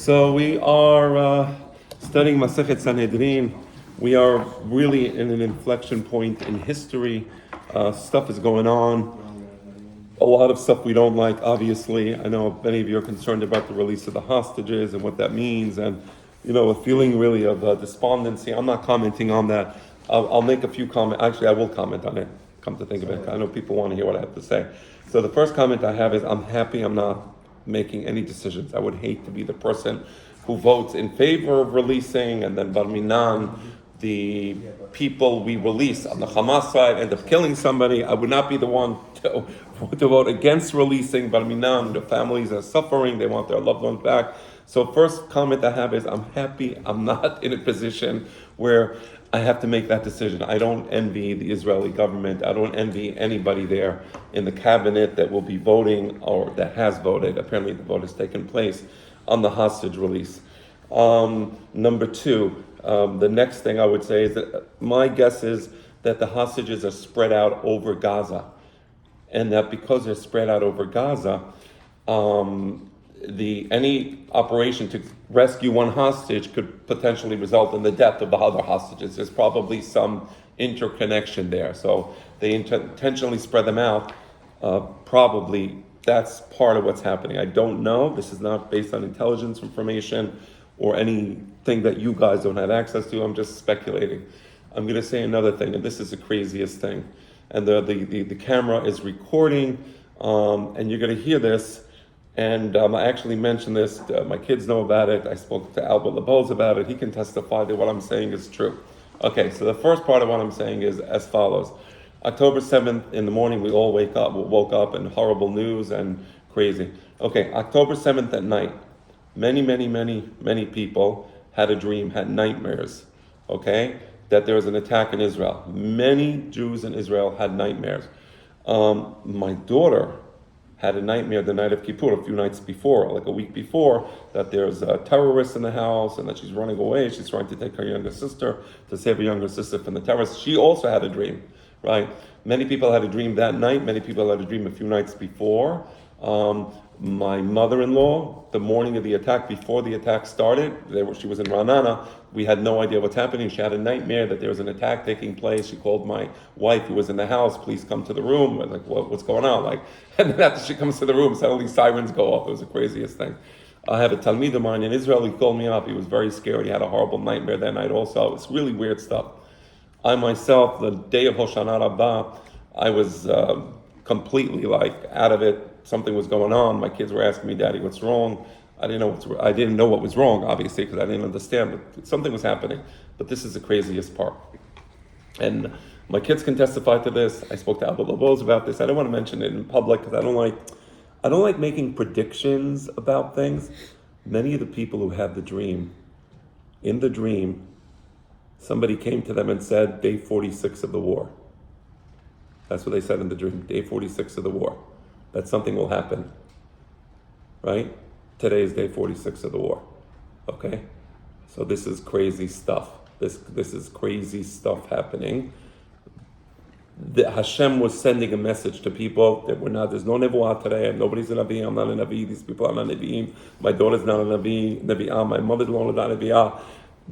So we are studying Masechet Sanhedrin. We are really in an inflection point in history. Stuff is going on. A lot of stuff we don't like, obviously. I know many of you are concerned about the release of the hostages and what that means, and a feeling really of despondency. I'm not commenting on that. I'll make a few comments. Actually, I will comment on it. Come to think of it, I know people want to hear what I have to say. So the first comment I have is I'm happy I'm not making any decisions. I would hate to be the person who votes in favor of releasing and then Barminan, the people we release on the Hamas side end up killing somebody. I would not be the one to vote against releasing Barminan. The families are suffering. They want their loved ones back. So first comment I have is I'm happy I'm not in a position where I have to make that decision. I don't envy the Israeli government. I don't envy anybody there in the cabinet that will be voting or that has voted. Apparently the vote has taken place on the hostage release. Number two, the next thing I would say is that my guess is that the hostages are spread out over Gaza. And that because they're spread out over Gaza, any operation to rescue one hostage could potentially result in the death of the other hostages. There's probably some interconnection there. So they intentionally spread them out. Probably that's part of what's happening. I don't know. This is not based on intelligence information or anything that you guys don't have access to. I'm just speculating. I'm going to say another thing, and this is the craziest thing. And the camera is recording, and you're going to hear this. And I actually mentioned this. My kids know about it. I spoke to Albert LeBoz about it. He can testify that what I'm saying is true. Okay, so the first part of what I'm saying is as follows. October 7th in the morning, we all woke up and horrible news and crazy. Okay, October 7th at night, many people had a dream, had nightmares, okay, that there was an attack in Israel. Many Jews in Israel had nightmares. My daughter had a nightmare the night of Kippur, a few nights before, like a week before, that there's a terrorist in the house and that she's running away. She's trying to take her younger sister to save her younger sister from the terrorists. She also had a dream, right? Many people had a dream that night. Many people had a dream a few nights before. My mother-in-law, the morning of the attack, before the attack started, she was in Ra'anana. We had no idea what's happening. She had a nightmare that there was an attack taking place. She called my wife, who was in the house, please come to the room. I was like, what's going on? And then after she comes to the room, suddenly sirens go off. It was the craziest thing. I have a Talmid of mine in Israel. He called me up. He was very scared. He had a horrible nightmare that night also. It's really weird stuff. I myself, the day of Hoshana Rabbah, I was completely out of it. Something was going on. My kids were asking me, Daddy, what's wrong? I didn't know what was wrong, obviously, because I didn't understand. But something was happening. But this is the craziest part. And my kids can testify to this. I spoke to Albert LeBoz about this. I don't want to mention it in public because I don't like making predictions about things. Many of the people who had the dream, in the dream, somebody came to them and said, day 46 of the war. That's what they said in the dream, day 46 of the war. That something will happen, right? Today is day 46 of the war, okay? So this is crazy stuff. This is crazy stuff happening. Hashem was sending a message to people that there's no nevuah today, nobody's a Navi, I'm not a Navi, these people are not Naviim, my daughter's not a Navi'ah, my mother-in-law is not a Navi'ah.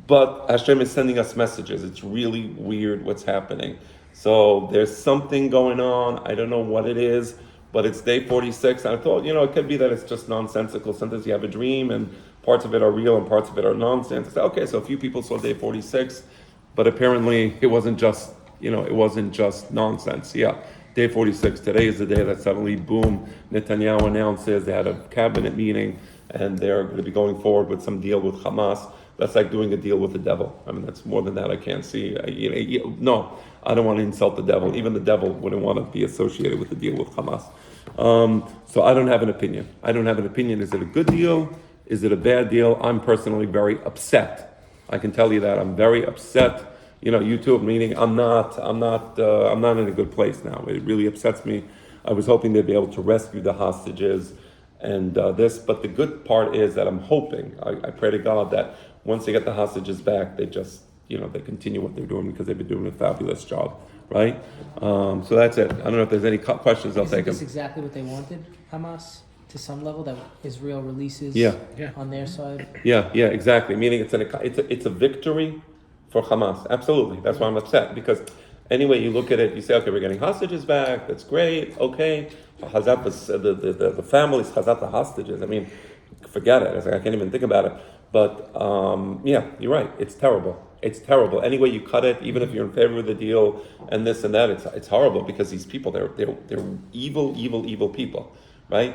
But Hashem is sending us messages. It's really weird what's happening. So there's something going on. I don't know what it is, but it's day 46. And I thought, it could be that it's just nonsensical. Sometimes you have a dream and parts of it are real and parts of it are nonsense. I said, okay, so a few people saw day 46, but apparently it wasn't just nonsense. Yeah, day 46. Today is the day that suddenly, boom, Netanyahu announces they had a cabinet meeting and they're going to be going forward with some deal with Hamas. That's like doing a deal with the devil. I mean, that's more than that I can't see. No, I don't want to insult the devil. Even the devil wouldn't want to be associated with the deal with Hamas. So I don't have an opinion. Is it a good deal? Is it a bad deal? I'm personally very upset. I can tell you that I'm very upset. YouTube meaning I'm not in a good place now. It really upsets me. I was hoping they'd be able to rescue the hostages and but the good part is that I'm hoping, I pray to God that once they get the hostages back, they just, they continue what they're doing because they've been doing a fabulous job, right? So that's it. I don't know if there's any questions. I'll take them. Is this exactly what they wanted, Hamas? to some level that Israel releases on their side? Yeah, exactly. Meaning it's a victory for Hamas. Absolutely. That's why I'm upset. Because anyway, you look at it, you say, okay, we're getting hostages back. That's great. Okay. Hazat, the families, Hazat the hostages. I mean, forget it. It's like, I can't even think about it. But yeah, you're right. It's terrible. It's terrible. Any way you cut it, even if you're in favor of the deal and this and that, it's horrible because these people, they're evil people, right?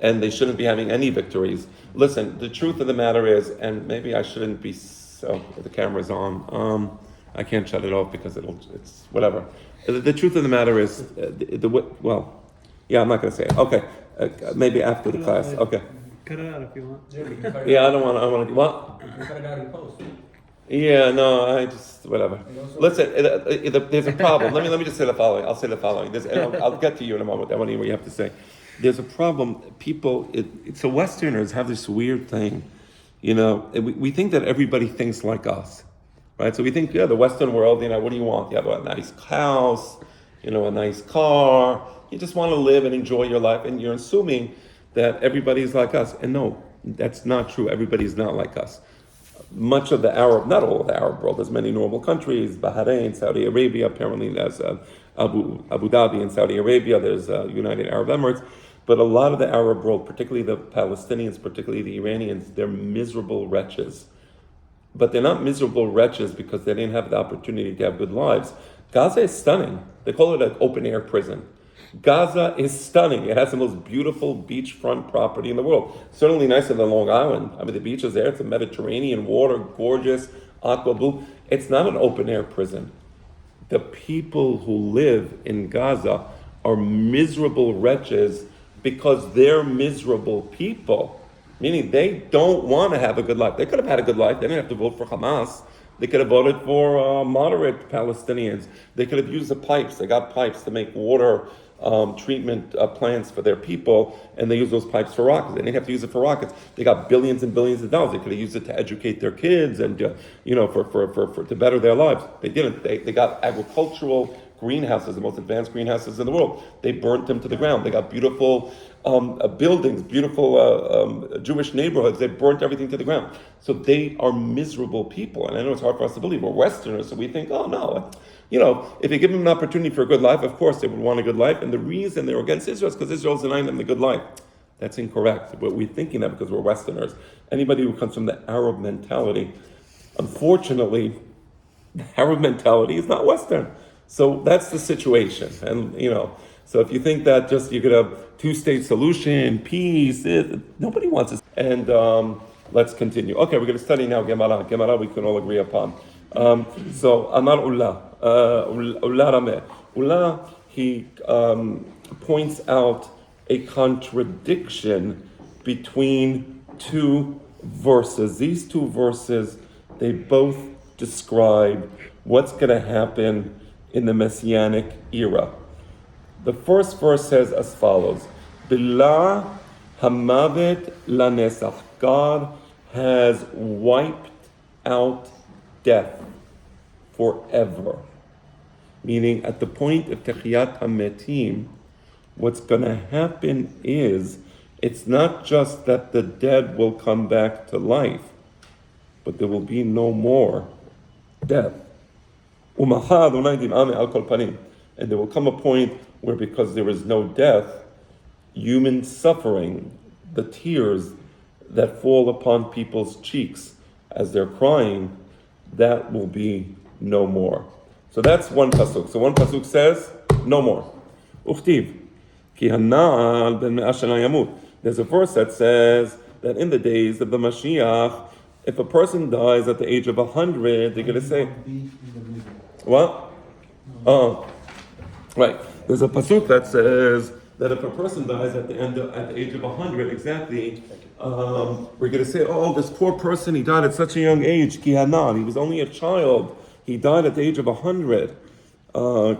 And they shouldn't be having any victories. Listen, the truth of the matter is, and maybe I shouldn't be so. The camera's on. I can't shut it off because it's whatever. The truth of the matter is, yeah, I'm not going to say it. Okay, maybe after the class. Okay. Cut it out if you want. Yeah, I don't want to. do what? You cut it out in post. Yeah, no, I just whatever. Listen, there's a problem. Let me just say the following. I'll say the following. I'll get to you in a moment. I want to hear what you have to say. There's a problem. People, so Westerners have this weird thing, we think that everybody thinks like us, right? So we think, the Western world, what do you want? You have a nice house, a nice car. You just want to live and enjoy your life, and you're assuming that everybody's like us. And no, that's not true. Everybody's not like us. Much of the Arab, not all of the Arab world, there's many normal countries, Bahrain, Saudi Arabia, apparently there's Abu Dhabi in Saudi Arabia, there's United Arab Emirates, but a lot of the Arab world, particularly the Palestinians, particularly the Iranians, they're miserable wretches. But they're not miserable wretches because they didn't have the opportunity to have good lives. Gaza is stunning. They call it an open-air prison. Gaza is stunning. It has the most beautiful beachfront property in the world. Certainly nicer than Long Island. I mean, the beach is there. It's a Mediterranean water, gorgeous, aqua blue. It's not an open-air prison. The people who live in Gaza are miserable wretches because they're miserable people. Meaning they don't want to have a good life. They could have had a good life. They didn't have to vote for Hamas. They could have voted for moderate Palestinians. They could have used the pipes. They got pipes to make water treatment plants for their people, and they use those pipes for rockets. They didn't have to use it for rockets. They got billions and billions of dollars. They could have used it to educate their kids and for to better their lives. They didn't. They got agricultural greenhouses, the most advanced greenhouses in the world. They burnt them to the ground. They got beautiful buildings, beautiful Jewish neighborhoods. They burnt everything to the ground. So they are miserable people. And I know it's hard for us to believe. We're Westerners, so we think, oh no, if you give them an opportunity for a good life, of course they would want a good life. And the reason they're against Israel is because Israel's denying them the good life. That's incorrect. But we're thinking that because we're Westerners. Anybody who comes from the Arab mentality, unfortunately, the Arab mentality is not Western. So that's the situation. And, so if you think that just you could have two-state solution, peace, nobody wants this. And let's continue. Okay, we're going to study now Gemara. Gemara we can all agree upon. So Amar Ullah, Ullah Rameh. Ullah, he points out a contradiction between two verses. These two verses, they both describe what's going to happen in the Messianic era. The first verse says as follows: Billah hamavet lanesach. God has wiped out death forever. Meaning, at the point of Techiyat HaMetim, what's going to happen is, it's not just that the dead will come back to life, but there will be no more death. And there will come a point where, because there is no death, human suffering, the tears that fall upon people's cheeks as they're crying, that will be no more. So that's one pasuk. So one pasuk says, no more. Uchtiv, ki hana'al ben me'ah shana yamut. There's a verse that says that in the days of the Mashiach, if a person dies at the age of 100, they're going to say, what? Oh, right. There's a pasuk that says that if a person dies at the age of 100, exactly, we're going to say, oh, this poor person, he died at such a young age. Ki hanan, he was only a child. He died at the age of 100.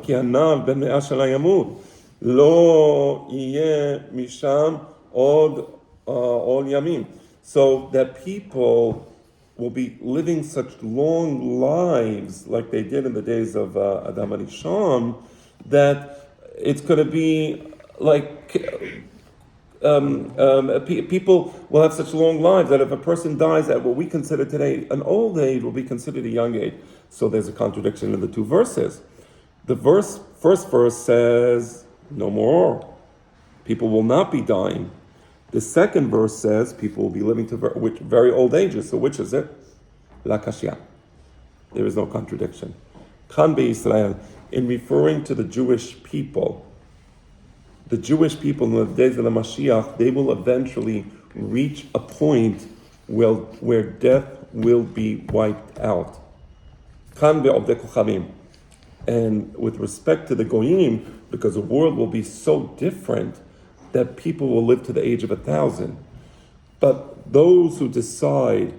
Ki hanan ben me'ah shana yamut. Lo yeh misham od yamim. So that people will be living such long lives like they did in the days of Adam Arishon, that it's going to be like people will have such long lives that if a person dies at what we consider today an old age, will be considered a young age. So there's a contradiction in the two verses. The first verse says, no more. People will not be dying. The second verse says people will be living to very old ages. So which is it? La kashya. There is no contradiction. Khan be Israel, in referring to the Jewish people in the days of the Mashiach, they will eventually reach a point where death will be wiped out. Khan be'obdei kochavim. And with respect to the Goyim, because the world will be so different that people will live to the age of 1,000. But those who decide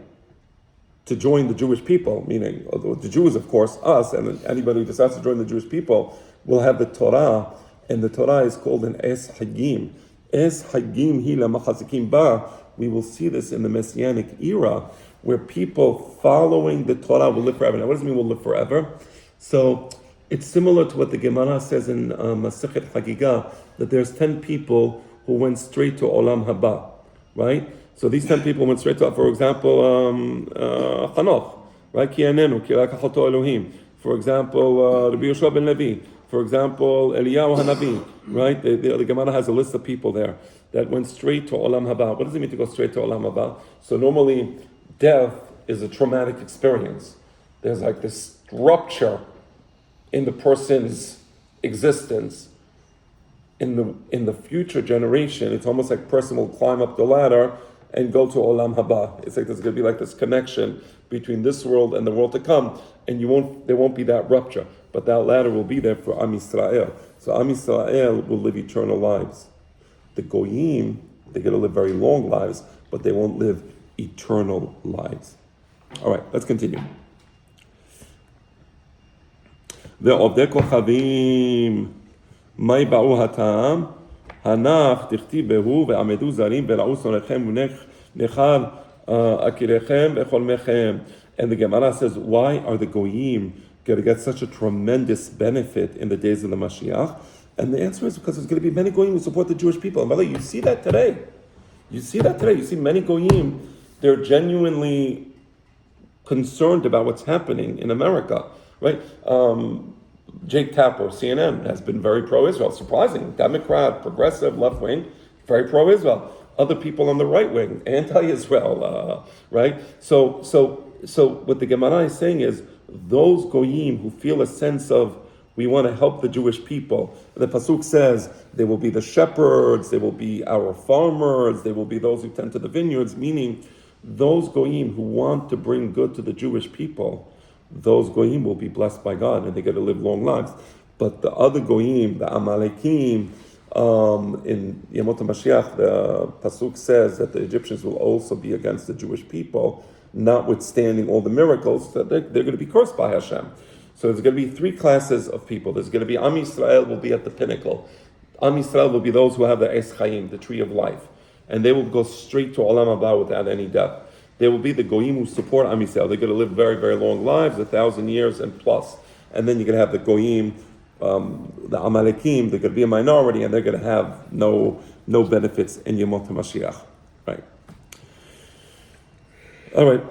to join the Jewish people, meaning the Jews, of course, us, and anybody who decides to join the Jewish people, will have the Torah, and the Torah is called an Es Hagim. Es Hagim Hila Machazikim Ba. We will see this in the Messianic era, where people following the Torah will live forever. Now, what does it mean we'll live forever? So, it's similar to what the Gemara says in Masechet Hagigah, that there's 10 people who went straight to Olam Haba, right? So these 10 people went straight to, for example, Chanoch, right? Ki anenu, ki lakachoto Elohim. For example, Rabbi Yoshua ben Levi. For example, Eliyahu Hanavi, right? The Gemara has a list of people there that went straight to Olam Haba. What does it mean to go straight to Olam Haba? So normally, death is a traumatic experience. There's like this rupture in the person's existence. In the future generation, it's almost like a person will climb up the ladder and go to Olam Haba. It's like there's going to be like this connection between this world and the world to come, and there won't be that rupture. But that ladder will be there for Am Yisrael. So Am Yisrael will live eternal lives. The Goyim, they're going to live very long lives, but they won't live eternal lives. All right, let's continue. ועובדי כוכבים, מה יבעו הטעם? הנח תכתיב בהו ועמדו זרים ולעו שונאיכם ונכל אקיריכם וחולמיכם. And the Gemara says, why are the Goyim going to get such a tremendous benefit in the days of the Mashiach? And the answer is because there's going to be many Goyim who support the Jewish people. And by the way, you see that today. You see many Goyim, they're genuinely concerned about what's happening in America, right? Jake Tapper, CNN, has been very pro-Israel. Surprising. Democrat, progressive, left-wing, very pro-Israel. Other people on the right wing, anti-Israel, right? So what the Gemara is saying is, those Goyim who feel a sense of, we want to help the Jewish people. The Pasuk says, they will be the shepherds, they will be our farmers, they will be those who tend to the vineyards, meaning those Goyim who want to bring good to the Jewish people, those Goyim will be blessed by God and they get to live long lives. But the other Goyim, the Amalekim, in Yemot HaMashiach, the Pasuk says that the Egyptians will also be against the Jewish people, notwithstanding all the miracles, that they're going to be cursed by Hashem. So there's going to be three classes of people. There's going to be Am Yisrael will be at the pinnacle. Am Yisrael will be those who have the Es Chaim, the tree of life. And they will go straight to Olam Haba without any death. There will be the Goyim who support Am Yisrael. They're going to live very, very long lives, 1,000 years and plus. And then you're going to have the Goyim, the Amalekim, they're going to be a minority, and they're going to have no benefits in Yemot HaMashiach. Right. All right,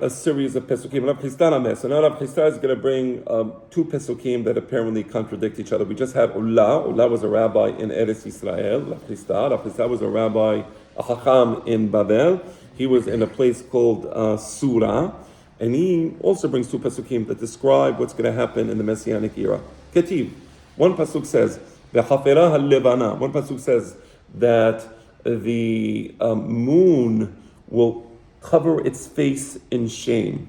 a series of Pesukim. Rav Chisda Ames. So now Rav Chisda is going to bring two Pesukim that apparently contradict each other. We just had Ulla. Ulla was a rabbi in Eretz Yisrael. Rav Chisda was a rabbi, a Chacham in Babel. He was in a place called Surah. And he also brings two Pesukim that describe what's going to happen in the Messianic era. Ketiv. One Pasuk says, V'chafera ha'levana. One Pasuk says that the moon will cover its face in shame.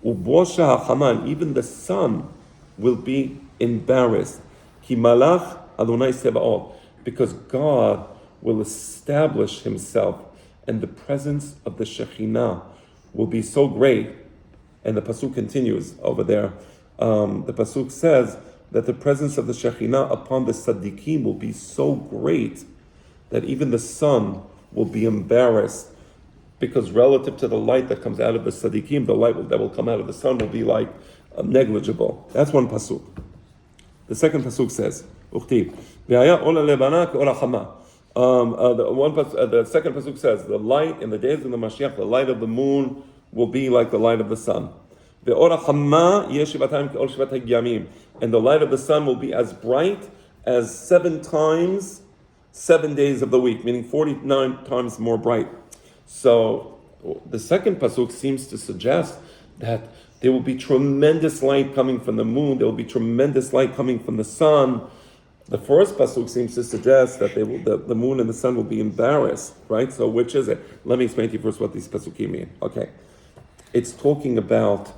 Ubosha ha'chaman. Even the sun will be embarrassed. Ki malach Adonai Sebaot. Because God will establish himself and the presence of the Shekhinah will be so great. And the Pasuk continues over there. The Pasuk says that the presence of the Shekhinah upon the Tzaddikim will be so great that even the sun will be embarrassed, because relative to the light that comes out of the Tzaddikim, the light that will come out of the sun will be like negligible. That's one Pasuk. The second Pasuk says, Uchtiv, V'haya ola lebana ke'ola chama. The second pasuk says, "The light in the days of the Mashiach, the light of the moon will be like the light of the sun. Ve'or ha'chama yeh shivatayim ke'or shivat ha'yamim, and the light of the sun will be as bright as 7 times 7 days of the week, meaning 49 times more bright." So the second pasuk seems to suggest that there will be tremendous light coming from the moon. There will be tremendous light coming from the sun. The first pasuk seems to suggest that the moon and the sun will be embarrassed, right? So which is it? Let me explain to you first what these pasukim mean. Okay, it's talking about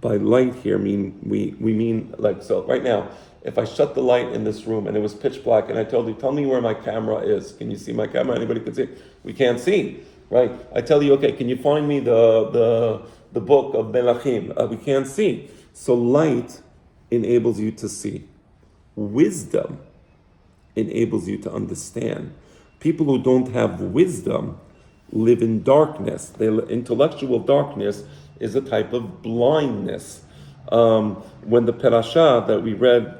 by light here. We mean like so. Right now, if I shut the light in this room and it was pitch black, and I told you, tell me where my camera is. Can you see my camera? Anybody can see? We can't see, right? I tell you, okay, can you find me the book of Melachim? We can't see. So light enables you to see. Wisdom enables you to understand. People who don't have wisdom live in darkness. Intellectual darkness is a type of blindness. When the parasha that we read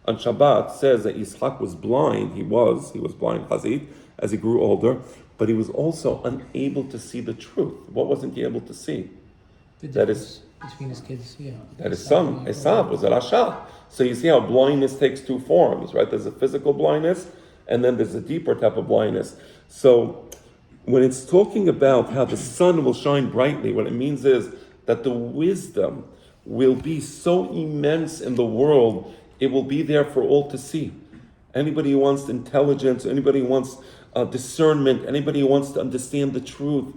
on Shabbat says that Yitzchak was blind, he was blind, Chazit, as he grew older, but he was also unable to see the truth. What wasn't he able to see? That is between his kids, yeah. That his son, Esav, was a Rasha. So you see how blindness takes 2 forms, right? There's a physical blindness, and then there's a deeper type of blindness. So when it's talking about how the sun will shine brightly, what it means is that the wisdom will be so immense in the world, it will be there for all to see. Anybody who wants intelligence, anybody who wants discernment, anybody who wants to understand the truth,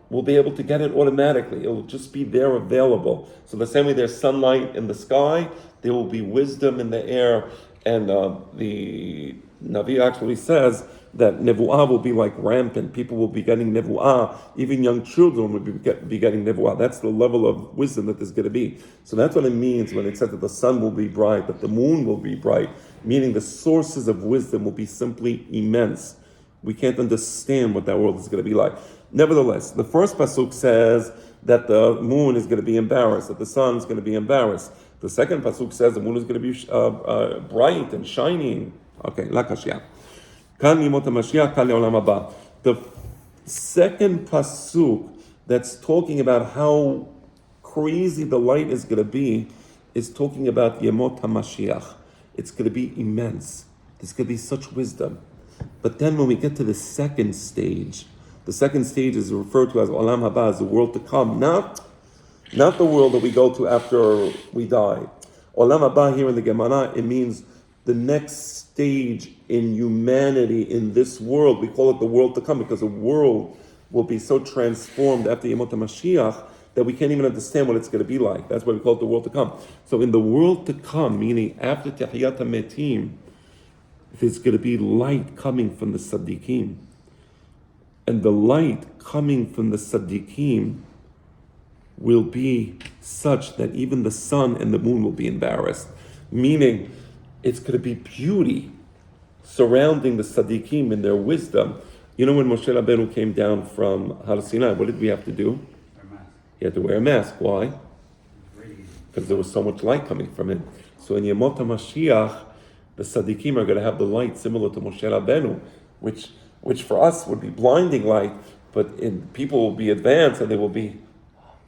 will be able to get it automatically. It will just be there available. So the same way there's sunlight in the sky, there will be wisdom in the air. And the Navi actually says that Nevu'ah will be like rampant. People will be getting Nevu'ah. Even young children will be getting Nevu'ah. That's the level of wisdom that there's going to be. So that's what it means when it says that the sun will be bright, that the moon will be bright, meaning the sources of wisdom will be simply immense. We can't understand what that world is going to be like. Nevertheless, the first pasuk says that the moon is going to be embarrassed, that the sun is going to be embarrassed. The second pasuk says the moon is going to be bright and shining. Okay, la kashya. Kan yimot haMashiach, kan le'olam haba. The second pasuk that's talking about how crazy the light is going to be is talking about yemot haMashiach. It's going to be immense. There's going to be such wisdom. But then when we get to the second stage is referred to as Olam Haba, as the world to come, not the world that we go to after we die. Olam Haba here in the Gemara, it means the next stage in humanity in this world. We call it the world to come because the world will be so transformed after Yemot HaMashiach that we can't even understand what it's going to be like. That's why we call it the world to come. So in the world to come, meaning after Tehiyat HaMetim, there's going to be light coming from the Tzaddikim. And the light coming from the Tzaddikim will be such that even the sun and the moon will be embarrassed. Meaning, it's going to be beauty surrounding the Tzaddikim in their wisdom. You know when Moshe Rabbeinu came down from Har Sinai, what did we have to do? He had to wear a mask. Why? Because there was so much light coming from him. So in Yemot HaMashiach, the Tzaddikim are going to have the light similar to Moshe Rabbeinu, which for us would be blinding light, but people will be advanced and they will be,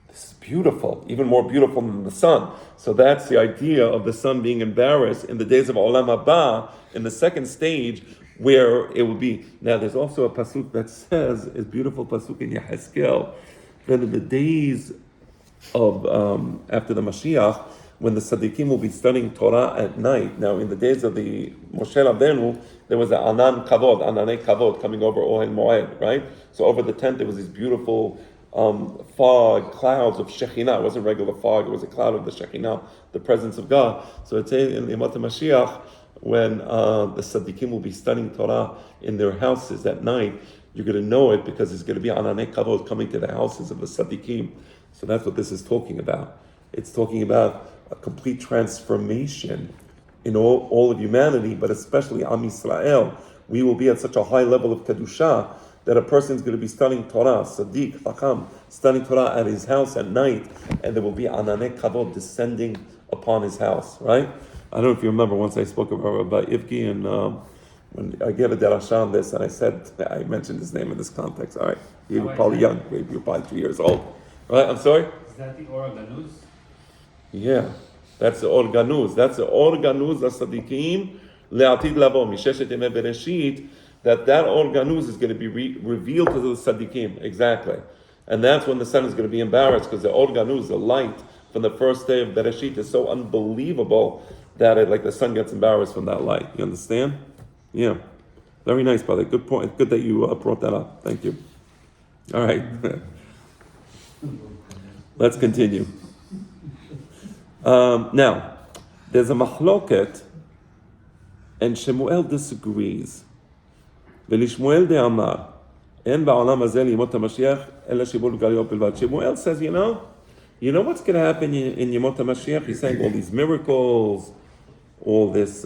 this is beautiful, even more beautiful than the sun. So that's the idea of the sun being embarrassed in the days of Olam Haba, in the second stage, where it will be. Now there's also a pasuk that says, a beautiful pasuk in Yehezkel, that in the days of, after the Mashiach, when the Tzaddikim will be studying Torah at night. Now, in the days of the Moshe Rabbeinu, there was an ananei kavod coming over Ohel Moed, right? So over the tent, there was these beautiful fog, clouds of Shekhinah. It wasn't regular fog, it was a cloud of the Shekhinah, the presence of God. So it's in the Yemot HaMashiach, when the Tzaddikim will be studying Torah in their houses at night, you're going to know it because there's going to be ananei kavod coming to the houses of the Tzaddikim. So that's what this is talking about. It's talking about a complete transformation in all of humanity, but especially Am Yisrael. We will be at such a high level of Kedusha that a person is going to be studying Torah, Sadiq, Chacham, studying Torah at his house at night, and there will be Ananei Kavod descending upon his house, right? I don't know if you remember, once I spoke about Ivki When I gave a derasha on this, and I mentioned his name in this context. All right, you were probably young, maybe you're probably 2 years old. All right, I'm sorry? Is that the Or Ganuz? Yeah, that's the Or Ganuz. That's the Or Ganuz Asadikim Le'atid Lavo Misheshet Yemei Bereshit. That Or Ganuz is going to be revealed to the Sadikim. Exactly. And that's when the sun is going to be embarrassed, because the Or Ganuz, the light from the first day of Bereshit, is so unbelievable that like the sun gets embarrassed from that light. You understand? Yeah. Very nice, brother. Good point. Good that you brought that up. Thank you. All right. Let's continue. Now, there's a machloket, and Shemuel disagrees. ולשמואל דאמר, אין בעולם הזה לימות המשיח, אלא שיבול גלויות בלבד. Shemuel says, you know what's going to happen in Yemot HaMashiach? He's saying all these miracles, all this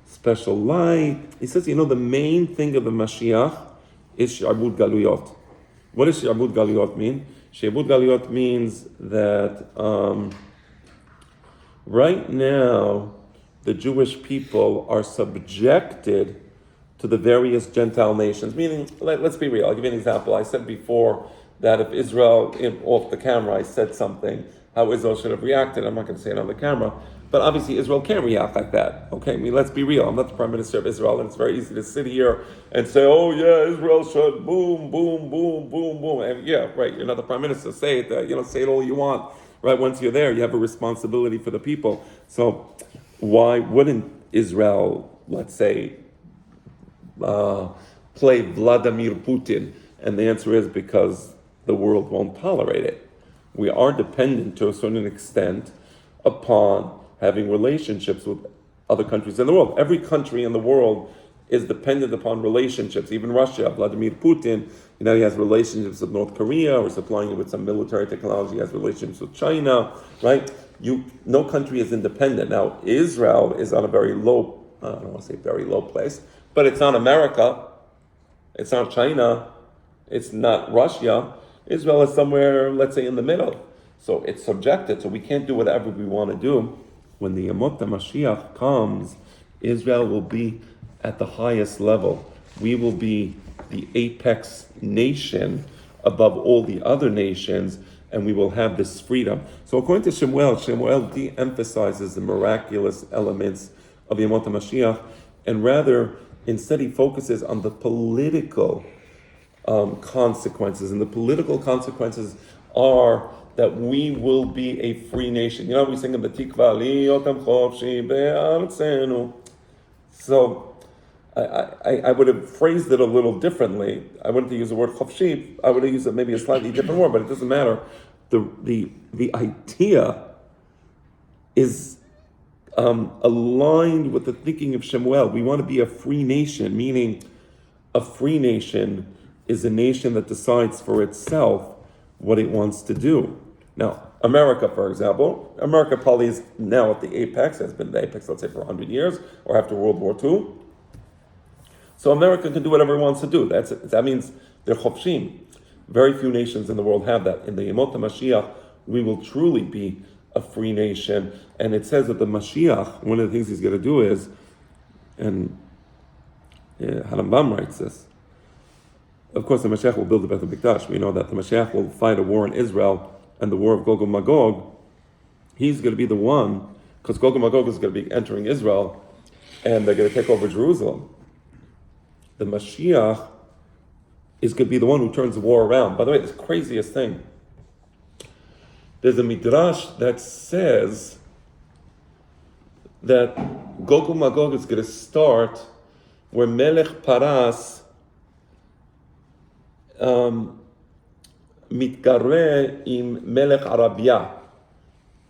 special light. He says, the main thing of the Mashiach is Sha'bud Galuyot. What does Sha'bud Galuyot mean? Sha'bud Galuyot means that right now the Jewish people are subjected to the various Gentile nations. Meaning, let's be real. I'll give you an example. I said before that if Israel, off the camera, I said something, how Israel should have reacted. I'm not going to say it on the camera. But obviously Israel can't react like that. Okay, I mean, let's be real. I'm not the Prime Minister of Israel, and it's very easy to sit here and say, oh yeah, Israel should boom, boom, boom, boom, boom. And yeah, right, you're not the Prime Minister. Say it, say it all you want. Right, once you're there, you have a responsibility for the people. So why wouldn't Israel, let's say, play Vladimir Putin? And the answer is because the world won't tolerate it. We are dependent to a certain extent upon having relationships with other countries in the world. Every country in the world is dependent upon relationships. Even Russia, Vladimir Putin, he has relationships with North Korea, or supplying it with some military technology, he has relationships with China, right? No country is independent. Now, Israel is on a very low, I don't want to say very low place, but it's not America, it's not China, it's not Russia. Israel is somewhere, let's say, in the middle. So it's subjected, so we can't do whatever we want to do. When the Yemot HaMashiach comes, Israel will be at the highest level. We will be the apex nation above all the other nations, and we will have this freedom. So according to Shemuel de-emphasizes the miraculous elements of Yemot HaMashiach, and rather, instead he focuses on the political consequences. And the political consequences are that we will be a free nation. We sing in the Tikva, Liyotam Chofshi Be'artzenu. So I would have phrased it a little differently. I wouldn't use the word Chofshi. I would have used maybe a slightly different word, but it doesn't matter. The idea is aligned with the thinking of Shemuel. We want to be a free nation, meaning a free nation is a nation that decides for itself what it wants to do. Now, America, for example, America probably is now at the apex, has been the apex, let's say, for 100 years, or after World War II. So America can do whatever it wants to do. That means they're chofshim. Very few nations in the world have that. In the Yemot HaMashiach, we will truly be a free nation. And it says that the Mashiach, one of the things he's going to do is, and Harambam writes this, of course the Mashiach will build the Beit HaMikdash. We know that the Mashiach will fight a war in Israel, and the war of Gog and Magog. He's going to be the one, because Gog and Magog is going to be entering Israel, and they're going to take over Jerusalem. The Mashiach is going to be the one who turns the war around. By the way, this craziest thing, there's a midrash that says that Gog and Magog is going to start where Melech Paras mitgareh im Melech Arabia.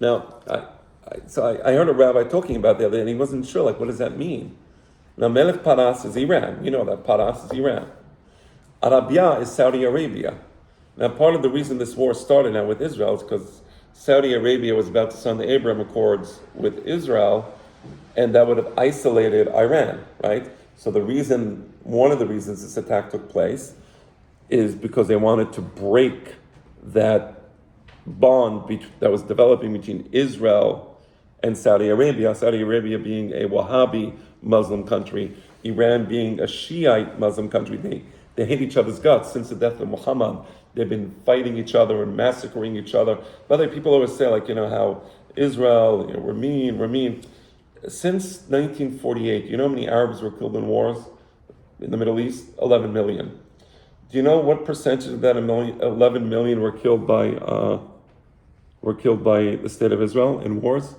Now, I heard a rabbi talking about the other day, and he wasn't sure, what does that mean? Now, Melech Paras is Iran. You know that Paras is Iran. Arabia is Saudi Arabia. Now, part of the reason this war started now with Israel is because Saudi Arabia was about to sign the Abraham Accords with Israel, and that would have isolated Iran, right? So one of the reasons this attack took place is because they wanted to break that bond that was developing between Israel and Saudi Arabia being a Wahhabi Muslim country. Iran being a Shiite Muslim country, they hate each other's guts since the death of Muhammad. They've been fighting each other and massacring each other. By the way, people always say, like, how Israel, we're mean. Since 1948, you know how many Arabs were killed in wars in the Middle East? 11 million. Do you know what percentage of that 11 million were killed by the state of Israel in wars?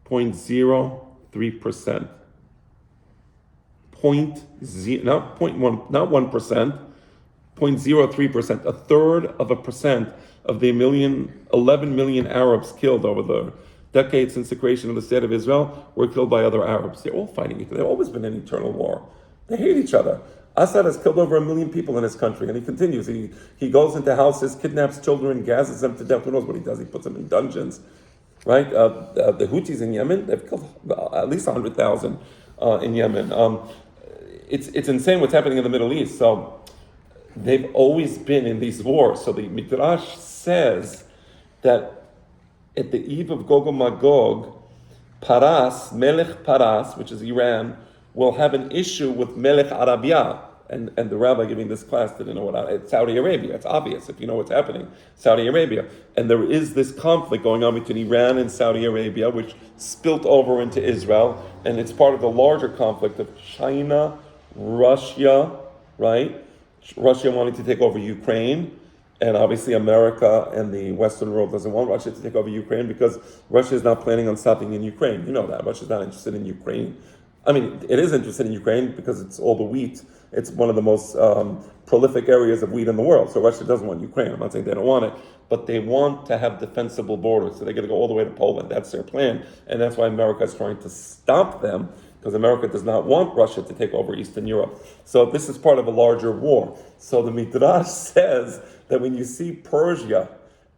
0.03%. Not 0.1, not 1%, 0.03%. A third of a percent of the 11 million Arabs killed over the decades since the creation of the state of Israel were killed by other Arabs. They're all fighting each other. There's always been an eternal war. They hate each other. Assad has killed over 1 million people in his country, and he continues. He goes into houses, kidnaps children, gases them to death. Who knows what he does? He puts them in dungeons, right? The Houthis in Yemen, they've killed at least 100,000 in Yemen. It's insane what's happening in the Middle East. So they've always been in these wars. So the Midrash says that at the eve of Gog and Magog, Melech Paras, which is Iran, will have an issue with Melech Arabia. And the rabbi giving this class didn't know it's Saudi Arabia. It's obvious if you know what's happening. Saudi Arabia. And there is this conflict going on between Iran and Saudi Arabia, which spilt over into Israel. And it's part of the larger conflict of China, Russia, right? Russia wanting to take over Ukraine. And obviously America and the Western world doesn't want Russia to take over Ukraine because Russia is not planning on stopping in Ukraine. You know that. Russia's not interested in Ukraine. I mean, it is interested in Ukraine because it's all the wheat. It's one of the most prolific areas of wheat in the world. So Russia doesn't want Ukraine. I'm not saying they don't want it, but they want to have defensible borders. So they're going to go all the way to Poland. That's their plan. And that's why America is trying to stop them, because America does not want Russia to take over Eastern Europe. So this is part of a larger war. So the Midrash says that when you see Persia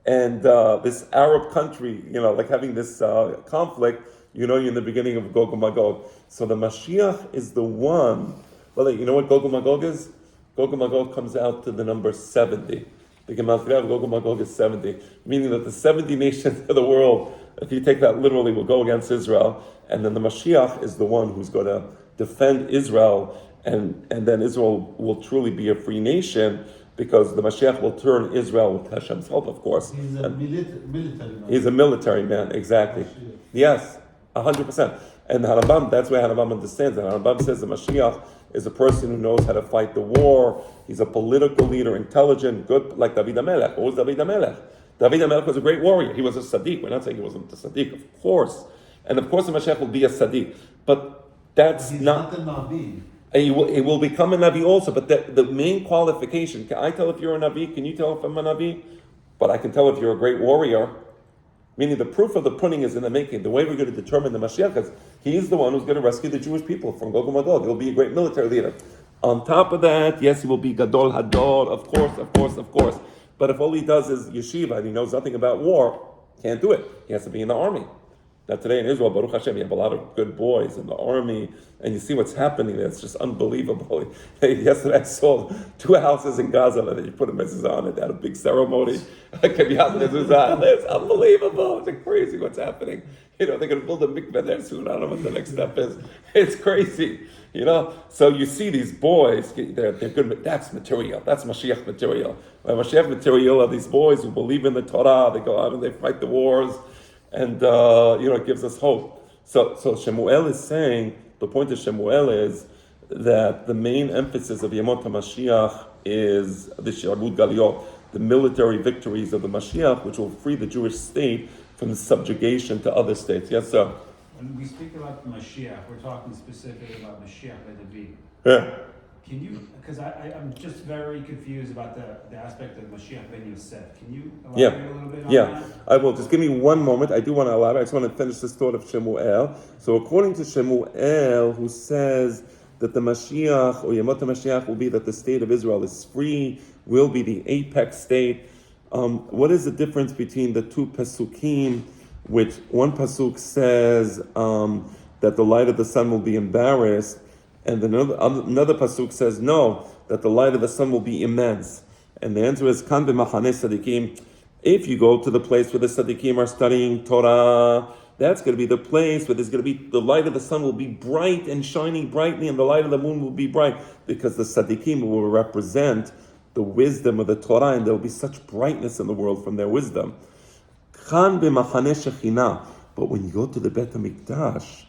and this Arab country, like having this conflict, you're in the beginning of Gog and Magog. So the Mashiach is the one. Well, you know what Gog and Magog is? Gog and Magog comes out to the number 70. The Gematria of Gog and Magog is 70, meaning that the 70 nations of the world, if you take that literally, will go against Israel. And then the Mashiach is the one who's going to defend Israel, and then Israel will truly be a free nation, because the Mashiach will turn Israel with Hashem's help, of course. He's a military man. He's a military man, exactly. Yes, 100%. And Harambam, that's where Harambam understands that. Harambam says the Mashiach is a person who knows how to fight the war. He's a political leader, intelligent, good, like David HaMelech. What was David HaMelech? David HaMelech was a great warrior. He was a Sadiq. We're not saying he wasn't a Sadiq, of course. And of course the Mashiach will be a Sadiq. But that's He's not a Nabi. He will become a Navi also. But the main qualification, can I tell if you're a Navi? Can you tell if I'm a Navi? But I can tell if you're a great warrior. Meaning the proof of the pudding is in the making. The way we're going to determine the Mashiach is he's the one who's going to rescue the Jewish people from Gog and Magog. He'll be a great military leader. On top of that, yes, he will be Gadol Hador, of course. But if all he does is yeshiva and he knows nothing about war, can't do it. He has to be in the army. Now today in Israel, Baruch Hashem, you have a lot of good boys in the army, and you see what's happening there. It's just unbelievable. Yesterday I saw 2 houses in Gaza that you put a mezuzah on it. They had a big ceremony. It's unbelievable. It's crazy what's happening. They're going to build a mikveh there soon. I don't know what the next step is. It's crazy. So you see these boys, they're good. That's material. That's Mashiach material. Mashiach material are these boys who believe in the Torah. They go out and they fight the wars. And, it gives us hope. So Shemuel is saying, the point of Shemuel is that the main emphasis of Yemot HaMashiach is the Shi'abud Galiyot, the military victories of the Mashiach, which will free the Jewish state from subjugation to other states. Yes, sir? When we speak about Mashiach, we're talking specifically about Mashiach by David. Yeah. Can you, because I'm just very confused about the aspect of Mashiach ben Yosef. Can you elaborate a little bit on that? I will. Just give me one moment. I do want to elaborate. I just want to finish this thought of Shemuel. So according to Shemuel, who says that the Mashiach, or Yemot HaMashiach, will be that the state of Israel is free, will be the apex state. What is the difference between the 2 Pesukim, which one Pasuk says that the light of the sun will be embarrassed, and another pasuk says no, that the light of the sun will be immense. And the answer is kan b'machane tzadikim. If you go to the place where the tzadikim are studying Torah, That's going to be the place where there's going to be the light of the sun will be bright and shining brightly, and the light of the moon will be bright, because the tzaddikim will represent the wisdom of the Torah, and there will be such brightness in the world from their wisdom. But when you go to the Bet HaMikdash,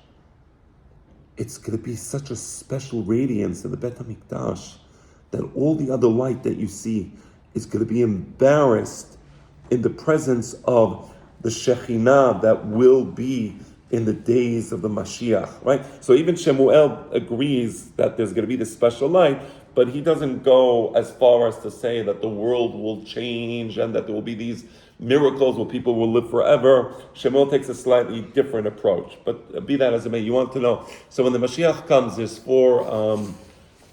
it's going to be such a special radiance in the Bet HaMikdash that all the other light that you see is going to be embarrassed in the presence of the Shekhinah that will be in the days of the Mashiach, right? So even Shemuel agrees that there's going to be this special light, but he doesn't go as far as to say that the world will change and that there will be these miracles where people will live forever. Shemuel takes a slightly different approach, but be that as it may, you want to know. So when the Mashiach comes, there's four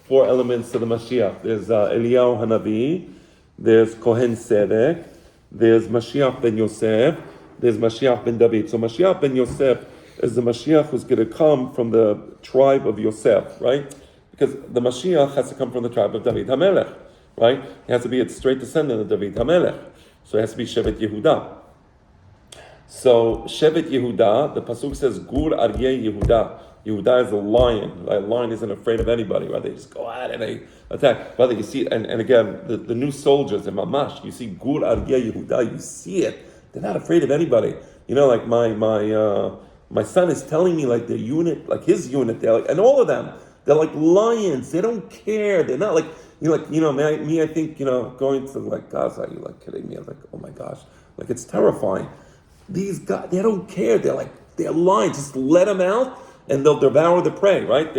elements to the Mashiach. There's Eliyahu Hanavi, there's Kohen Sedek, there's Mashiach ben Yosef, there's Mashiach ben David. So Mashiach ben Yosef is the Mashiach who's going to come from the tribe of Yosef, right? Because the Mashiach has to come from the tribe of David HaMelech, right? He has to be a straight descendant of David HaMelech. So it has to be Shevet Yehuda. So Shevet Yehuda, the pasuk says, Gur Aryeh Yehuda. Yehuda is a lion. A lion isn't afraid of anybody, right? They just go out and they attack. Brother, you see, and again, the new soldiers in Mamash, you see Gur Aryeh Yehuda, you see it. They're not afraid of anybody. You know, like my son is telling me, like their unit, like his unit, they're like, and all of them, they're like lions. They don't care. They're not like, I think, going to like Gaza, you're like kidding me. I'm like, oh my gosh, like it's terrifying. These guys, they don't care. They're lions. Just let them out, and they'll devour the prey. Right?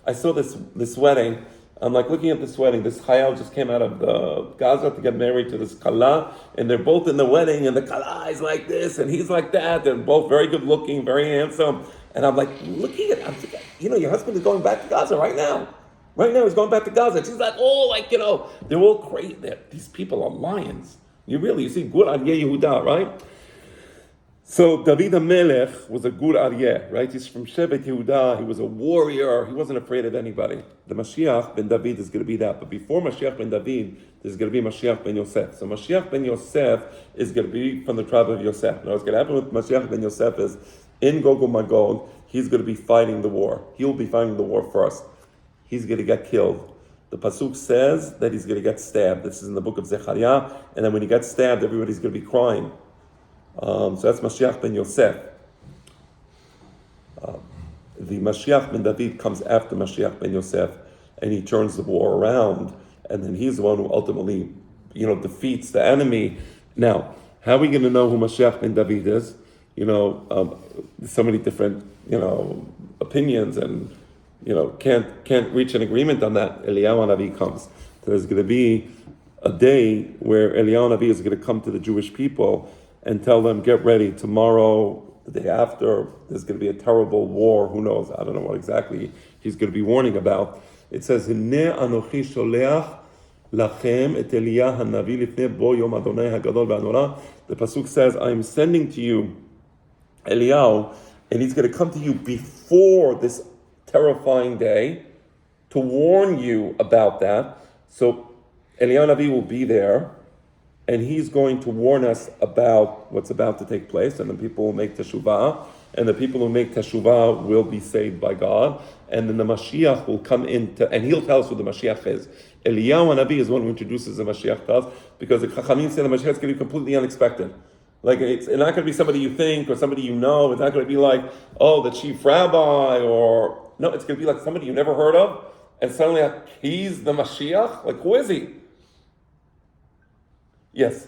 I saw this wedding. I'm like looking at this wedding. This Chayal just came out of Gaza to get married to this Kala, and they're both in the wedding, and the Kala is like this, and he's like that. They're both very good looking, very handsome. And I'm like, looking at, I'm thinking, your husband is going back to Gaza right now. Right now, he's going back to Gaza. She's like, they're all crazy. These people are lions. You see, Gur Aryeh Yehuda, right? So David HaMelech was a Gur Aryeh, right? He's from Shevet Yehuda. He was a warrior. He wasn't afraid of anybody. The Mashiach ben David is going to be that. But before Mashiach ben David, there's going to be Mashiach ben Yosef. So Mashiach ben Yosef is going to be from the tribe of Yosef. Now, what's going to happen with Mashiach ben Yosef is, in Gog Magog, he's going to be fighting the war. He'll be fighting the war first. He's going to get killed. The pasuk says that he's going to get stabbed. This is in the book of Zechariah. And then when he gets stabbed, everybody's going to be crying. So that's Mashiach ben Yosef. The Mashiach ben David comes after Mashiach ben Yosef, and he turns the war around, and then he's the one who ultimately, defeats the enemy. Now, how are we going to know who Mashiach ben David is? So many different, opinions, and can't reach an agreement on that. Eliyahu Hanavi comes. There's going to be a day where Eliyahu Hanavi is going to come to the Jewish people and tell them, get ready, tomorrow, the day after, there's going to be a terrible war. Who knows? I don't know what exactly he's going to be warning about. It says, Hineh anochi sholeach lachem et Eliyahu Hanavi lifnei bo yom Adonai hagadol v'hanora. The pasuk says, I am sending to you Eliyahu, and he's going to come to you before this terrifying day to warn you about that. So Eliyahu Hanavi will be there, and he's going to warn us about what's about to take place, and the people will make teshuvah, and the people who make teshuvah will be saved by God, and then the Mashiach will come and he'll tell us who the Mashiach is. Eliyahu Hanavi is one who introduces the Mashiach to us, because the Chachamim say the Mashiach is going to be completely unexpected. Like, it's not going to be somebody you think or somebody you know. It's not going to be like, the chief rabbi, no, it's going to be like somebody you never heard of, and suddenly he's the Mashiach? Like, who is he? Yes.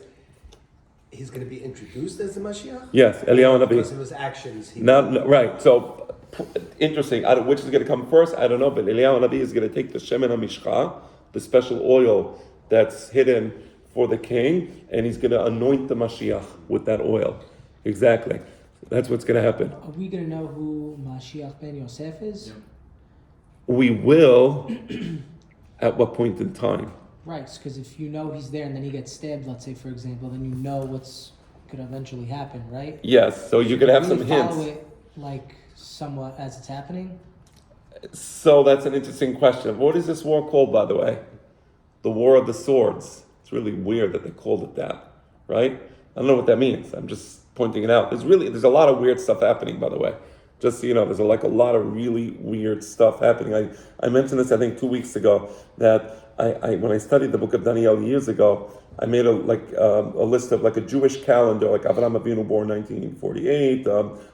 He's going to be introduced as the Mashiach? Yes, Eliyahu Hanavi. Because of his actions. Right, so interesting. Which is going to come first? I don't know, but Eliyahu Hanavi is going to take the Shemen HaMishcha, the special oil that's hidden for the king, and he's going to anoint the Mashiach with that oil. Exactly. That's what's going to happen. Are we going to know who Mashiach ben Yosef is? Yeah. We will at what point in time? Right, because if you know he's there and then he gets stabbed, let's say, for example, then you know what's could eventually happen, right? Yes, so you could have some hints. Follow it, like, somewhat as it's happening? So that's an interesting question. What is this war called, by the way? The War of the Swords. It's really weird that they called it that, right? I don't know what that means. I'm just pointing it out. There's a lot of weird stuff happening, by the way. Just so you know, there's a lot of really weird stuff happening. I mentioned this, I think, 2 weeks ago, that I when I studied the book of Daniel years ago, I made a list of like a Jewish calendar, like Avraham Avinu born 1948,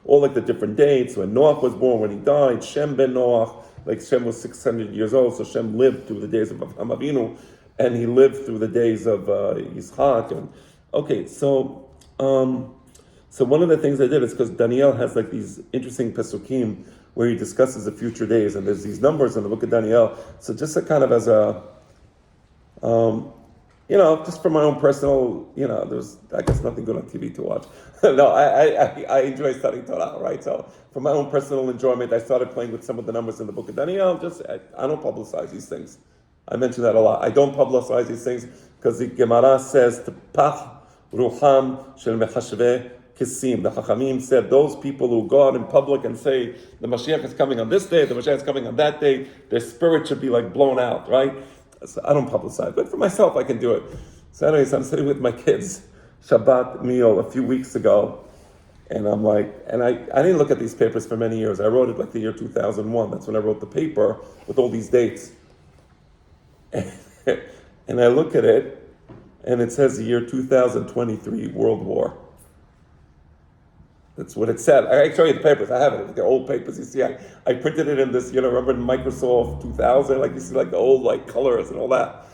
all like the different dates, when Noach was born, when he died, Shem ben Noach, like Shem was 600 years old, so Shem lived through the days of Avraham Avinu, and he lived through the days of Yitzchak. And okay, so one of the things I did is because Daniel has like these interesting pesukim where he discusses the future days, and there's these numbers in the book of Daniel. So just a kind of as a, just for my own personal, there's I guess nothing good on TV to watch. No, I enjoy studying Torah, right? So for my own personal enjoyment, I started playing with some of the numbers in the book of Daniel. I don't publicize these things. I mention that a lot. I don't publicize these things because the Gemara says to pach ruham shel mechashve kisim. The Chachamim said those people who go out in public and say the Mashiach is coming on this day, the Mashiach is coming on that day, their spirit should be like blown out, right? So I don't publicize, but for myself I can do it. So anyways, I'm sitting with my kids, Shabbat meal a few weeks ago, and I'm like, and I didn't look at these papers for many years. I wrote it like the year 2001. That's when I wrote the paper with all these dates. And I look at it, and it says the year 2023, World War. That's what it said. I can show you the papers. I have it. The old papers. You see, I printed it in this, remember in Microsoft 2000? Like you see like the old like colors and all that.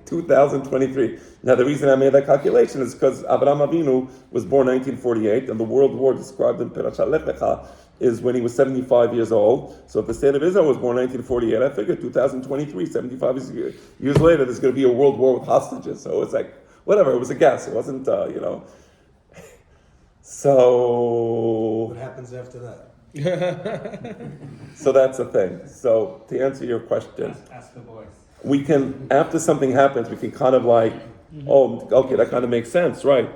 2023. Now the reason I made that calculation is because Avraham Avinu was born 1948, and the World War described in Perashat Lech Lecha is when he was 75 years old. So if the state of Israel was born 1948, I figured 2023, 75 years later, there's going to be a world war with hostages. So it's like, whatever, it was a guess. It wasn't, So... What happens after that? So that's the thing. So to answer your question, Ask the boys. we can, after something happens, we can kind of like, oh, okay, that kind of makes sense, right?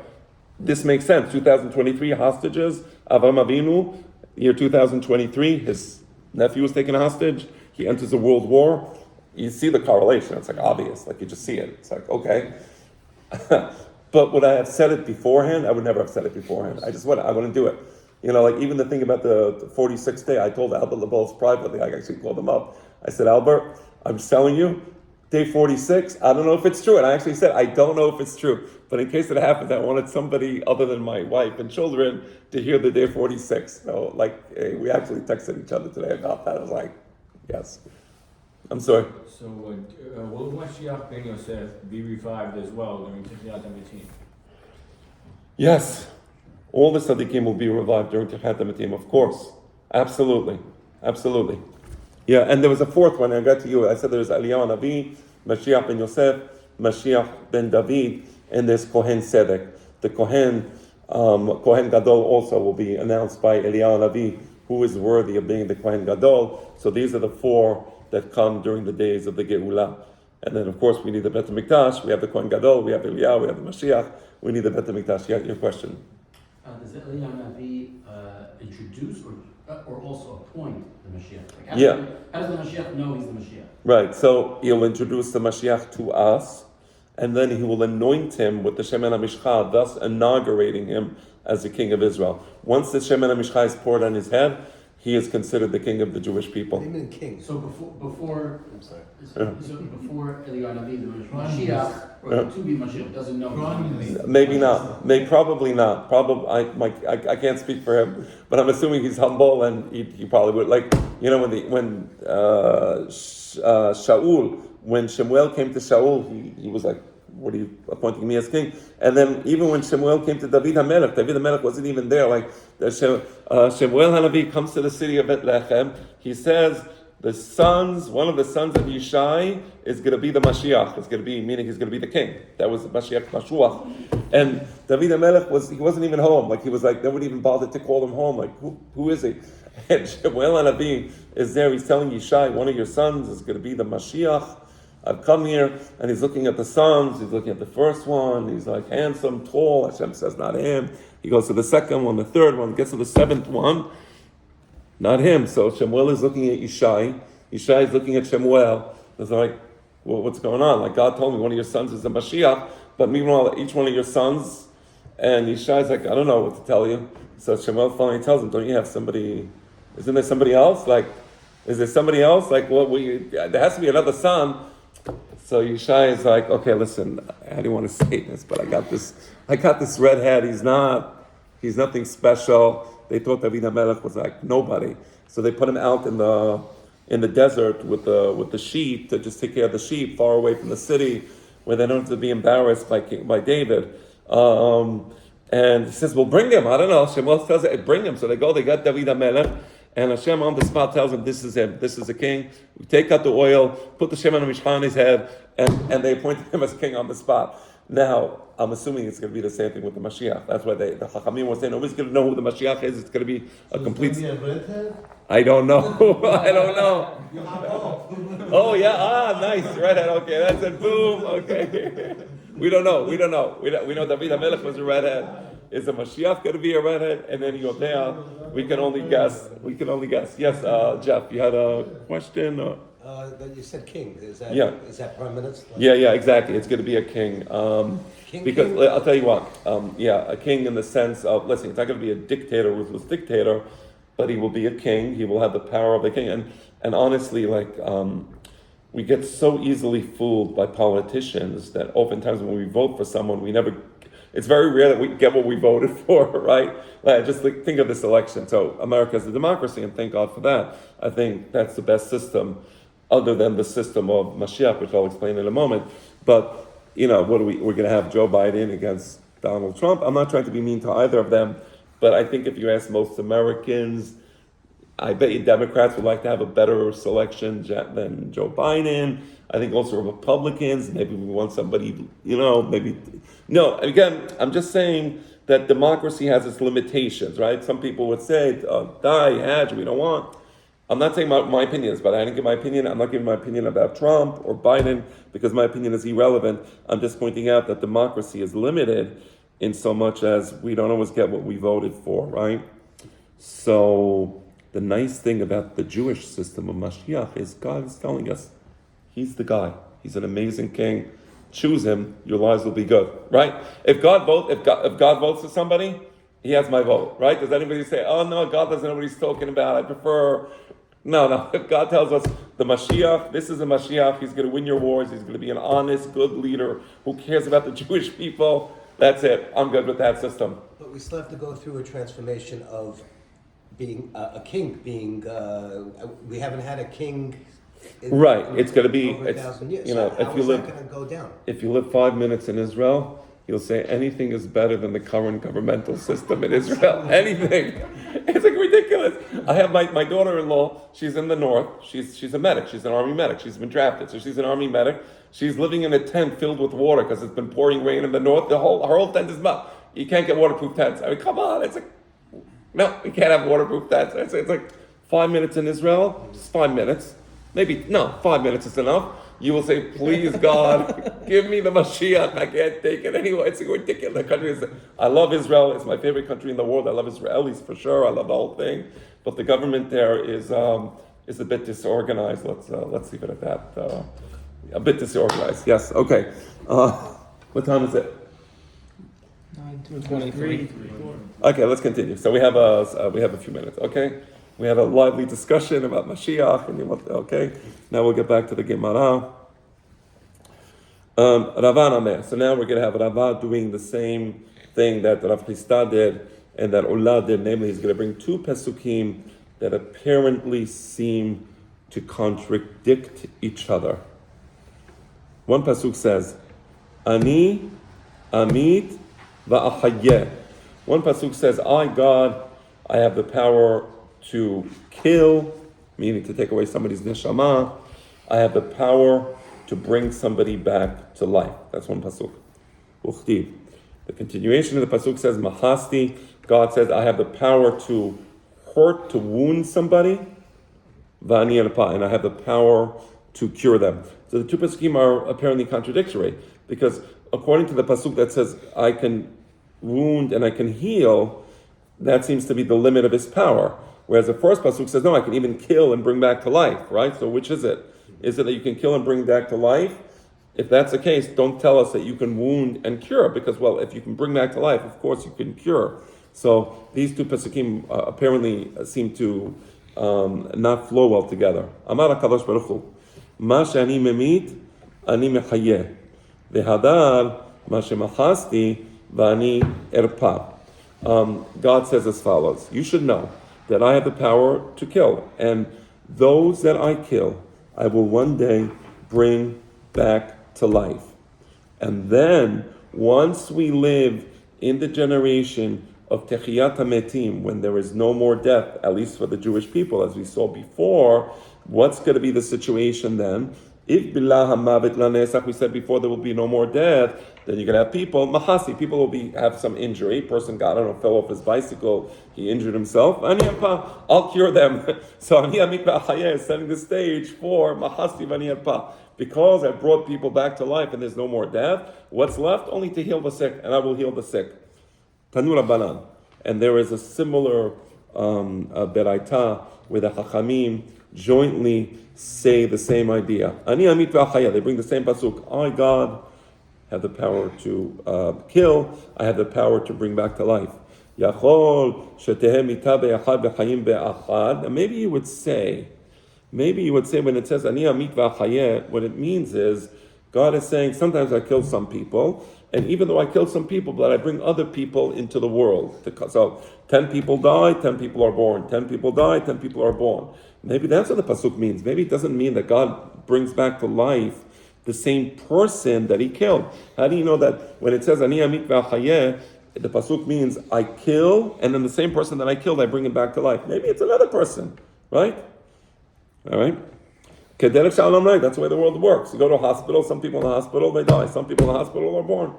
This makes sense. 2023 hostages, Avraham Avinu, year 2023, his nephew was taken hostage. He enters a world war. You see the correlation. It's like obvious. Like you just see it. It's like, okay. But would I have said it beforehand? I would never have said it beforehand. I wouldn't do it. Like even the thing about the 46th day, I told Albert LeBols privately, I actually called him up. I said, Albert, I'm telling you, day 46, I don't know if it's true. And I actually said, I don't know if it's true. But in case it happens, I wanted somebody other than my wife and children to hear the day 46. So we actually texted each other today about that. I was like, yes. I'm sorry. So will Mashiach ben Yosef be revived as well during Techiyat HaMetim? Yes. All the tzaddikim will be revived during Techiyat HaMetim, of course. Absolutely. Absolutely. Yeah, and there was a fourth one. I got to you. I said there's Eliyahu Navi, Mashiach ben Yosef, Mashiach ben David, and there's Kohen Sedek. The Kohen Gadol also will be announced by Eliyahu Navi, who is worthy of being the Kohen Gadol. So these are the four that come during the days of the Geulah. And then, of course, we need the Bet HaMikdash. We have the Kohen Gadol, we have Eliyahu, we have the Mashiach. We need the Bet HaMikdash. Your question. Does Eliyahu Navi introduce or also appoint the Mashiach? Like how does the Mashiach know he's the Mashiach? Right, so he'll introduce the Mashiach to us, and then he will anoint him with the Shemen HaMishcha, thus inaugurating him as the king of Israel. Once the Shemen HaMishcha is poured on his head, he is considered the king of the Jewish people. Amen, king. So before I'm sorry. so before Eliyahu Navi, the Mashiach, or to be Mashiach, doesn't know. Maybe not. Probably not. I can't speak for him, but I'm assuming he's humble, and he probably would. Like when Shaul, when Shemuel came to Shaul, he was like, "What are you appointing me as king?" And then even when Shemuel came to David HaMelech wasn't even there. Like Shemuel HaNavi comes to the city of Bethlehem. He says, one of the sons of Yishai is going to be the Mashiach. It's going to be, meaning he's going to be the king. That was Mashiach Mashuach. And David HaMelech he wasn't even home. Like he was like, nobody even bothered to call him home. Like, who is he? And Shemuel HaNavi is there. He's telling Yishai, one of your sons is going to be the Mashiach. I've come here, and he's looking at the sons. He's looking at the first one. He's like handsome, tall. Hashem says, not him. He goes to the second one, the third one, gets to the seventh one. Not him. So Shemuel is looking at Yishai. Yishai is looking at Shemuel. It's like, well, what's going on? Like God told me one of your sons is the Mashiach, but meanwhile, each one of your sons And Yishai's like, I don't know what to tell you. So Shemuel finally tells him, don't you have somebody, isn't there somebody else? Like, is there somebody else? Like, there has to be another son. So Yishai is like, okay, listen, I didn't want to say this, but I got this redhead. He's nothing special. They thought David HaMelech was like nobody. So they put him out in the desert with the sheep to just take care of the sheep, far away from the city, where they don't have to be embarrassed by David. And he says, well, bring him. I don't know. Shemuel tells it, bring him. So they go, they got David HaMelech, and Hashem on the spot tells him, this is him. This is the king. We take out the oil, put the Shem on Mishkan on his head, and they appointed him as king on the spot. Now, I'm assuming it's going to be the same thing with the Mashiach. That's why the Chachamim were saying, nobody's going to know who the Mashiach is. It's going to be a complete... It's gonna be a redhead? I don't know. I don't know. You have both. Oh, yeah. Nice. Redhead. Okay, that's it. Boom. Okay. We don't know. We know David HaMelech was a redhead. Is the Mashiach going to be a redhead? And then Yodea, we can only guess. Yes, Jeff, you had a question? But you said king. Is that prime minister? Yeah, exactly. It's going to be a king. Because king? I'll tell you what. A king in the sense of, listen, it's not going to be a dictator, ruthless dictator, but he will be a king. He will have the power of a king. And honestly, we get so easily fooled by politicians that oftentimes when we vote for someone, it's very rare that we get what we voted for, right? Think of this election. So America is a democracy, and thank God for that. I think that's the best system, other than the system of Mashiach, which I'll explain in a moment. But, we're going to have Joe Biden against Donald Trump. I'm not trying to be mean to either of them, but I think if you ask most Americans, I bet you Democrats would like to have a better selection than Joe Biden. I think also Republicans, maybe we want somebody, maybe... No, again, I'm just saying that democracy has its limitations, right? Some people would say, Hajj, we don't want... I'm not saying my opinions, but I didn't give my opinion. I'm not giving my opinion about Trump or Biden because my opinion is irrelevant. I'm just pointing out that democracy is limited in so much as we don't always get what we voted for, right? So... the nice thing about the Jewish system of Mashiach is God is telling us, he's the guy. He's an amazing king. Choose him, your lives will be good, right? If God votes for somebody, he has my vote, right? Does anybody say, oh no, God doesn't know what he's talking about, I prefer... No. If God tells us the Mashiach, this is a Mashiach, he's going to win your wars, he's going to be an honest, good leader who cares about the Jewish people, that's it. I'm good with that system. But we still have to go through a transformation of being a king, we haven't had a king Right, it's going to be, over 1,000 years. if How you is live, that going to go down? if you live 5 minutes in Israel, you'll say anything is better than the current governmental system in Israel. Anything. It's like ridiculous. I have my daughter-in-law, she's in the north, she's a medic, she's an army medic, she's been drafted, so she's an army medic. She's living in a tent filled with water because it's been pouring rain in the north. Her whole tent is mud. You can't get waterproof tents. I mean, come on, it's like, no, we can't have waterproof tents. It's like 5 minutes in Israel, just 5 minutes. 5 minutes is enough. You will say, please God, give me the Mashiach. I can't take it anyway. It's ridiculous. The country is, I love Israel. It's my favorite country in the world. I love Israelis for sure. I love the whole thing. But the government there is a bit disorganized. Let's leave it at that. A bit disorganized. Yes. Okay. What time is it? 9:23. Okay, let's continue. So we have a few minutes. Okay. We had a lively discussion about Mashiach, okay? Now we'll get back to the Gemara. Ravan Ameh. So now we're going to have Rava doing the same thing that Rav Chisda did and that Ullah did. Namely, he's going to bring two Pesukim that apparently seem to contradict each other. One Pasuk says, Ani, Amit, Va'achayyeh. One Pasuk says, I, God, I have the power to kill, meaning to take away somebody's neshama. I have the power to bring somebody back to life. That's one pasuk. Uchtiv. The continuation of the pasuk says, Mahasti. God says, I have the power to hurt, to wound somebody. Vani alpa, and I have the power to cure them. So the two pasukim are apparently contradictory, because according to the pasuk that says, I can wound and I can heal, that seems to be the limit of his power. Whereas the first pasuk says, no, I can even kill and bring back to life, right? So which is it? Is it that you can kill and bring back to life? if that's the case, don't tell us that you can wound and cure, because, well, if you can bring back to life, of course you can cure. So these two Pesukim apparently seem to not flow well together. Amar HaKadosh Baruch Hu, Ma she'ani memit, ani mechayeh. V'hadar, ma she'machasti, v'ani erpa. God says as follows, you should know that I have the power to kill, and those that I kill, I will one day bring back to life. And then, once we live in the generation of Techiyat HaMetim, when there is no more death, at least for the Jewish people, as we saw before, what's going to be the situation then? If Billah HaMavet LaNesach, we said before there will be no more death, then you're going to have people, Mahasi, people will have some injury. Person got, I don't know, fell off his bicycle, he injured himself. I'll cure them. So Ani Amikva Achayeh is setting the stage for Mahasi V'Ani. Because I brought people back to life and there's no more death, what's left? Only to heal the sick, and I will heal the sick. Tanur Banan. And there is a similar beraita where the Chachamim jointly say the same idea. Ani Amit V'Achaya, they bring the same pasuk. I, God, have the power to kill, I have the power to bring back to life. Yachol shetehem ita be'achad v'chayim be'achad. And maybe you would say when it says Ani Amit V'Achaya, what it means is God is saying sometimes I kill some people, and even though I kill some people, but I bring other people into the world. So 10 people die, 10 people are born. 10 people die, 10 people are born. Maybe that's what the pasuk means. Maybe it doesn't mean that God brings back to life the same person that he killed. How do you know that when it says Ani Amit V'Achayeh, the pasuk means I kill, and then the same person that I killed, I bring him back to life? Maybe it's another person, right? All right? Kederech Shalom Reg, that's the way the world works. You go to a hospital, some people in the hospital, they die. Some people in the hospital are born.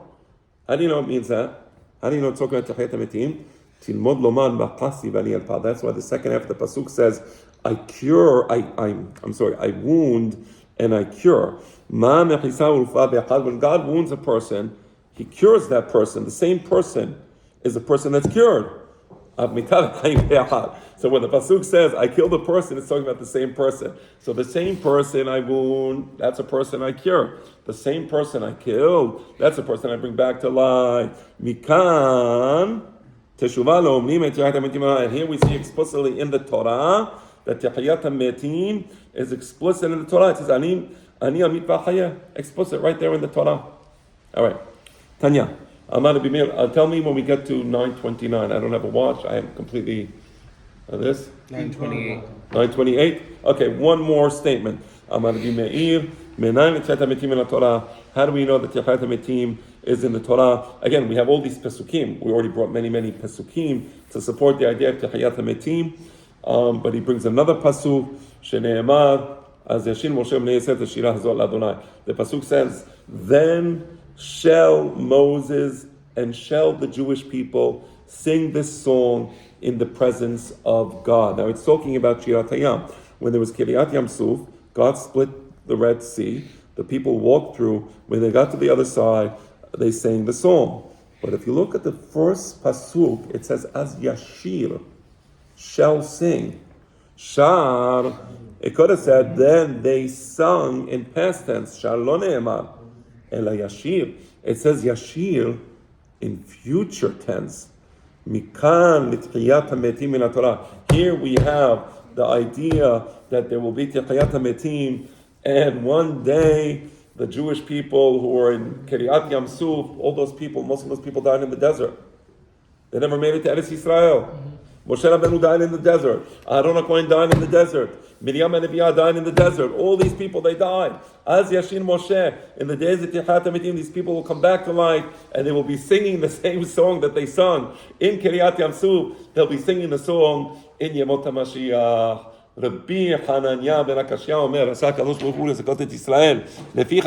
How do you know it means that? How do you know it's talking about Techiyat HaMetim? Tilmod Loman B'Chasi V'Ani Elpa. That's why the second half of the pasuk says, I wound and I cure. When God wounds a person, he cures that person. The same person is the person that's cured. So when the pasuk says, I kill the person, it's talking about the same person. So the same person I wound, that's a person I cure. The same person I killed, that's a person I bring back to life. Mikan, and here we see explicitly in the Torah that Techiyat HaMetim is explicit in the Torah. It says, Ani Amit V'Achayeh, explicit right there in the Torah. All right, Tanya. Tell me when we get to 9:29. I don't have a watch. I am completely this 9:28. 9:28. Okay, one more statement. How do we know that Techiyat HaMetim is in the Torah? Again, we have all these pesukim. We already brought many pesukim to support the idea of Techiyat HaMetim. But he brings another pasuk. Shene'emar az yashin Moshe b'nei Yosef shirah hazot l'Adonai. The pasuk says, then shall Moses and shall the Jewish people sing this song in the presence of God. Now it's talking about Shirat Hayam. When there was Kiryat Yamsuf, God split the Red Sea. The people walked through. When they got to the other side, they sang the song. But if you look at the first pasuk, it says, as Yashir, shall sing. Shar, it could have said, then they sung in past tense. Shar lo ne'emar. Ela Yashir. It says Yashir in future tense. Mikan l'tchiyat hametim min Torah. Here we have the idea that there will be Techiyat HaMetim, and one day the Jewish people who were in Kiryat Yamsuf, all those people, most of those people died in the desert. They never made it to Eretz Yisrael. Moshe Rabbeinu died in the desert. Aaron HaKohen died in the desert. Miriam HaNeviah died in the desert. All these people, they died. As Yashin Moshe, in the days of Techiyat HaMetim, these people will come back to life and they will be singing the same song that they sung in Kiryat Yamsuf. They'll be singing the song in Yemot HaMashiach. Rabbi Hananya ben Akashya Omer, עשה הקדוש ברוך הוא לזכות את ישראל, לפיך